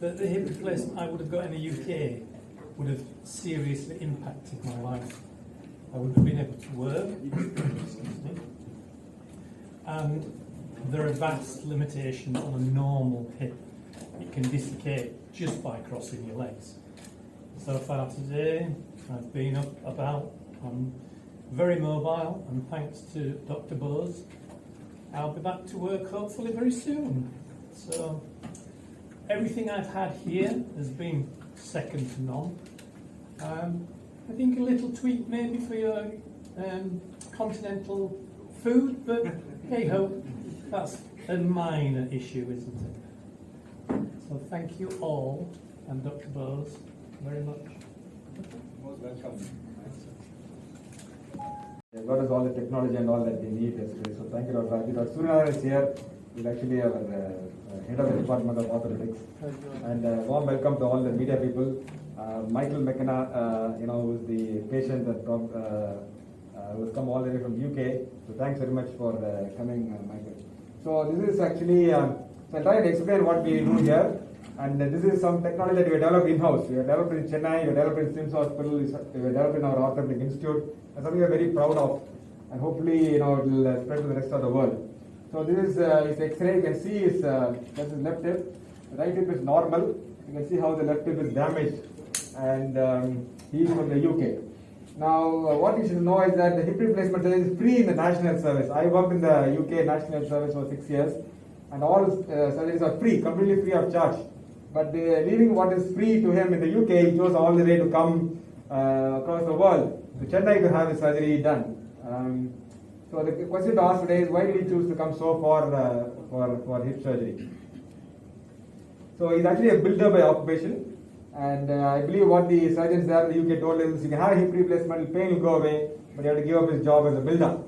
that the hip replacement I would have got in the UK would have seriously impacted my life. I wouldn't have been able to work, excuse me, and there are vast limitations on a normal hip. It can dislocate just by crossing your legs. So far today, I've been up about, I'm very mobile, and thanks to Dr. Bose, I'll be back to work hopefully very soon. So everything I've had here has been second to none. I think a little tweak maybe for your continental food, but hey ho, that's a minor issue, isn't it? So thank you all, and Dr. Bose, very much. Most welcome. They got us all the technology and all that we need yesterday. So thank you, Dr. Ravi. Dr. Suryanarayan is here. He's actually our head of the Department of Orthopaedic. And warm welcome to all the media people. Mckenna, who's the patient that who's come all the way from UK. So thanks very much for coming, Michael. So this is actually, so I'll try to explain what we do here. And this is some technology that we developed in-house. We have developed in Chennai, we have developed in SIMS hospital, we have developed in our Orthopaedic Institute. That's something we're very proud of. And hopefully, it will spread to the rest of the world. So this is X-ray. You can see that's his left hip. The right hip is normal. You can see how the left hip is damaged. And he is from the UK. Now, what you should know is that the hip replacement is free in the National Service. I worked in the UK National Service for 6 years. And all surgeries are free, completely free of charge. But leaving what is free to him in the UK, he chose all the way to come across the world to Chennai to have his surgery done. So the question to ask today is, why did he choose to come so far for hip surgery? So he's actually a builder by occupation, and I believe what the surgeons there in the UK told him is, you can have a hip replacement, pain will go away, but he had to give up his job as a builder,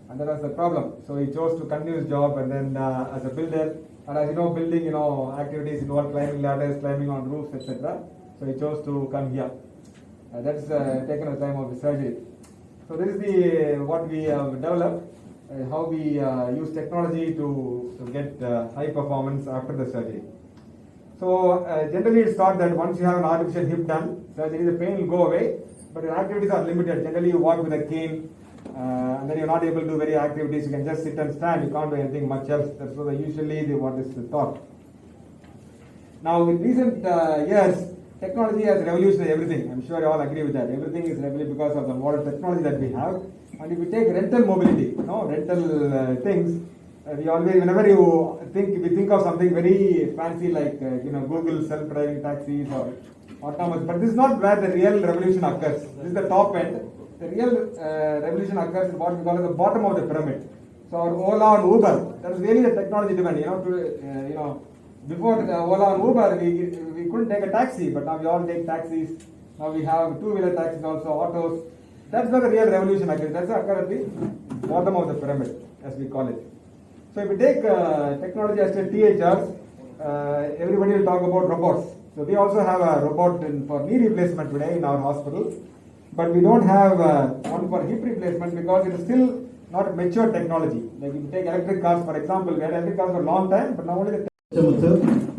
and that was the problem. So he chose to continue his job, and then as a builder. And as you know, building, activities involve climbing ladders, climbing on roofs, etc. So he chose to come here. That's taken the time of the surgery. So this is what we have developed, how we use technology to get high performance after the surgery. So generally it's thought that once you have an artificial hip done, surgery, the pain will go away, but your activities are limited. Generally you walk with a cane, and then you're not able to do very activities. You can just sit and stand. You can't do anything much else. That's what usually what is thought. Now, in recent years, technology has revolutionized everything. I'm sure you all agree with that. Everything is revolutionary because of the modern technology that we have. And if we take rental mobility, rental things, we always, whenever we think of something very fancy like Google self-driving taxis or autonomous. But this is not where the real revolution occurs. This is the top end. The real revolution occurs in what we call the bottom of the pyramid. So our Ola and Uber, that was really the technology driven. Before Ola and Uber, we couldn't take a taxi, but now we all take taxis. Now we have two-wheeler taxis also, autos. That's where the real revolution occurs. That's currently bottom of the pyramid, as we call it. So if we take technology as THRs, everybody will talk about robots. So we also have a robot for knee replacement today in our hospital. But we don't have one for hip replacement because it is still not a mature technology. Like if you take electric cars, for example, we had electric cars for a long time, but now only the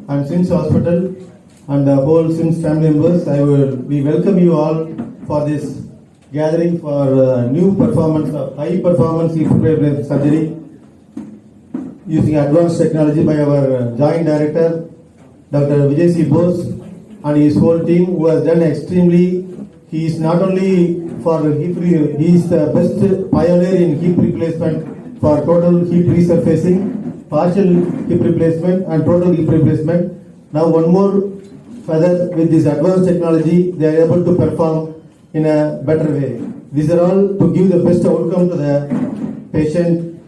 and SIMS Hospital and the whole SIMS family members, we welcome you all for this gathering for new performance, high performance hip replacement surgery using advanced technology by our Joint Director, Dr. Vijay C Bose, and his whole team, who has done extremely. He is not only for hip, he is the best pioneer in hip replacement for total hip resurfacing, partial hip replacement and total hip replacement. Now one more further, with this advanced technology, they are able to perform in a better way. These are all to give the best outcome to the patient.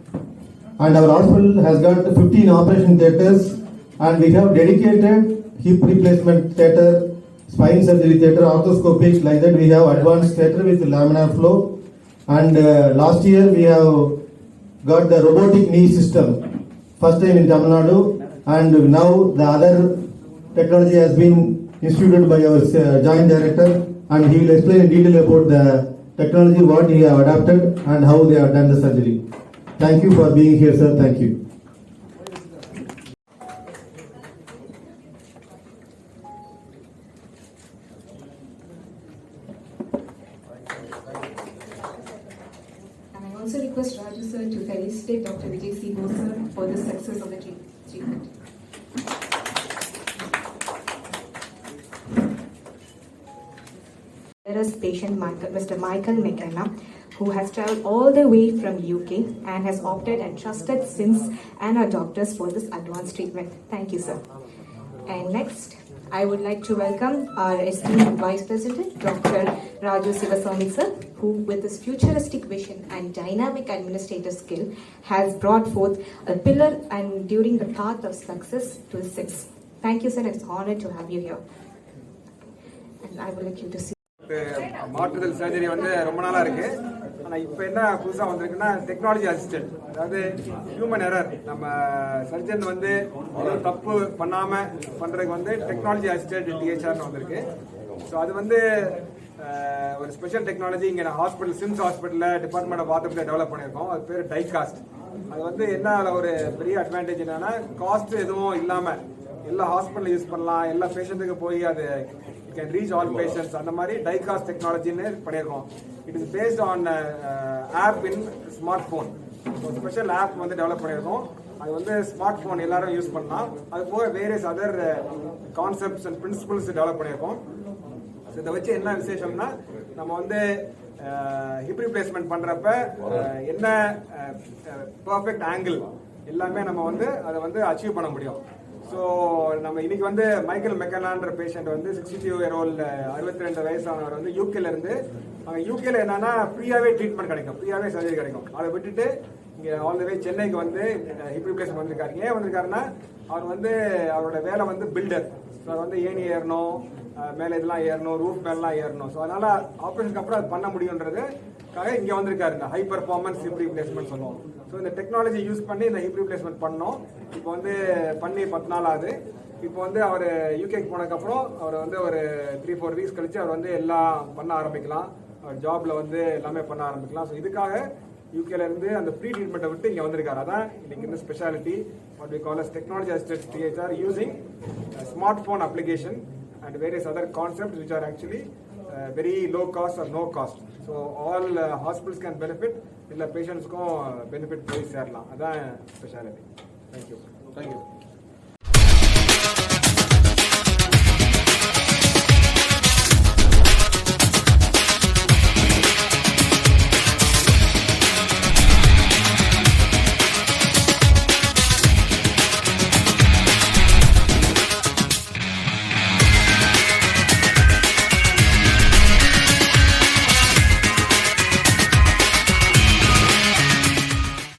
And our hospital has got 15 operation theatres, and we have dedicated hip replacement theatre, spine surgery theatre, orthoscopic, like that. We have advanced theatre with laminar flow, and last year we have got the robotic knee system, first time in Tamil Nadu, and now the other technology has been instituted by our Joint Director, and he will explain in detail about the technology, what he have adapted and how they have done the surgery. Thank you for being here, sir. Thank you. also request Raju sir to felicitate Dr. Vijay C Bose sir for the success of the treatment. There is patient Mr. Michael Mckenna, who has travelled all the way from UK and has opted and trusted SIMS and our doctors for this advanced treatment. Thank you, sir. And next, I would like to welcome our esteemed Vice President, Dr. Raju Sivaswamy sir, who with his futuristic vision and dynamic administrative skill has brought forth a pillar and during the path of success to the SIMS. Thank you, sir. It's an honor to have you here. And I would like you to see. மாற்றுதல் surgery வந்து ரொம்ப நாளா இருக்கு. ஆனா இப்போ என்ன புதுசா வந்திருக்குன்னா டெக்னாலஜி அசிஸ்டன்ட், அதாவது ஹியூமன் எரர், நம்ம சர்ஜன் வந்து தப்பு பண்ணாம பண்றதுக்கு வந்து டெக்னாலஜி அசிஸ்டன்ட் டிஹெச்ஆர்னு வந்திருக்கு. ஸோ அது வந்து ஒரு ஸ்பெஷல் டெக்னாலஜி இங்கே ஹாஸ்பிட்டல் சிம்ஸ் ஹாஸ்பிட்டலில் டிபார்ட்மெண்ட் ஆஃப் ஆர்த்தோபெடிக் டெவலப் பண்ணியிருக்கோம். அது பேர் DiCAST. அது வந்து என்ன ஒரு பெரிய அட்வான்டேஜ் என்னன்னா காஸ்ட் எதுவும் இல்லாம எல்லா ஹாஸ்பிட்டல் யூஸ் பண்ணலாம், எல்லா பேஷண்ட்டுக்கு போய் அது can reach all patients. அந்த மாதிரி DiCAST டெக்னாலஜின்னு பண்ணியிருக்கோம். It is based on app in smart phone. Special app வந்து டெவலப் பண்ணியிருக்கோம். அது வந்து ஸ்மார்ட் ஃபோன் எல்லாரும் யூஸ் பண்ணலாம். அது போக various other concepts and principles develop பண்ணியிருக்கோம். இதை வச்சு என்ன விசேஷம்னா நம்ம வந்து ஹிப் ரீப்ளேஸ்மெண்ட் பண்றப்ப என்ன பர்ஃபெக்ட் ஆங்கிள் எல்லாமே நம்ம வந்து அதை வந்து அச்சீவ் பண்ண முடியும். ஸோ நம்ம இன்னைக்கு வந்து மைக்கேல் மெக்கனான்ற பேஷண்ட் வந்து 62-year-old 62 வயசானவர் வந்து யூகேல இருந்து, அங்கே யூகேல என்னன்னா ஃப்ரீயாவே ட்ரீட்மெண்ட் கிடைக்கும், ஃப்ரீயாவே சர்ஜரி கிடைக்கும். அதை விட்டுட்டு இங்கே ஆல் த வே சென்னைக்கு வந்து ஹிப் ரீப்ளேஸ்மெண்ட் வந்திருக்காரு. ஏன் வந்திருக்காருன்னா அவர் வந்து அவரோட வேலை வந்து பில்டர். ஸோ அது வந்து ஏணி ஏறணும், மேலே இதெல்லாம் ஏறணும், ரூஃப் மேலாம் ஏறணும். ஸோ அதனால ஆப்ரேஷனுக்கு அப்புறம் அது பண்ண முடியுன்றதுக்காக இங்கே வந்திருக்காரு. இந்த ஹை பர்ஃபார்மன்ஸ் ஹிப் ரீப்ளேஸ்மெண்ட் சொல்லுவோம். ஸோ இந்த டெக்னாலஜி யூஸ் பண்ணி இந்த ஹிப் ரீப்ளேஸ்மெண்ட் பண்ணோம். இப்போ வந்து பண்ணி 10 நாள் ஆகுது. இப்போ வந்து அவர் யூகேக்கு போனதுக்கப்புறம் அவர் வந்து ஒரு 3-4 வீக்ஸ் கழிச்சு அவர் வந்து எல்லாம் பண்ண ஆரம்பிக்கலாம், அவர் ஜாப்ல வந்து எல்லாமே பண்ண ஆரம்பிக்கலாம். ஸோ இதுக்காக யூகேல இருந்து அந்த ஃப்ரீ ட்ரீட்மெண்ட்டை விட்டு இங்கே வந்திருக்காரு. அதான் இன்னைக்கு இந்த speciality what we call as technology assisted DHR using smart phone application and various other concepts which are actually very low cost or no cost. So all hospitals can benefit, illa patients ko benefit போய் சேரலாம். அதான் speciality. Thank you.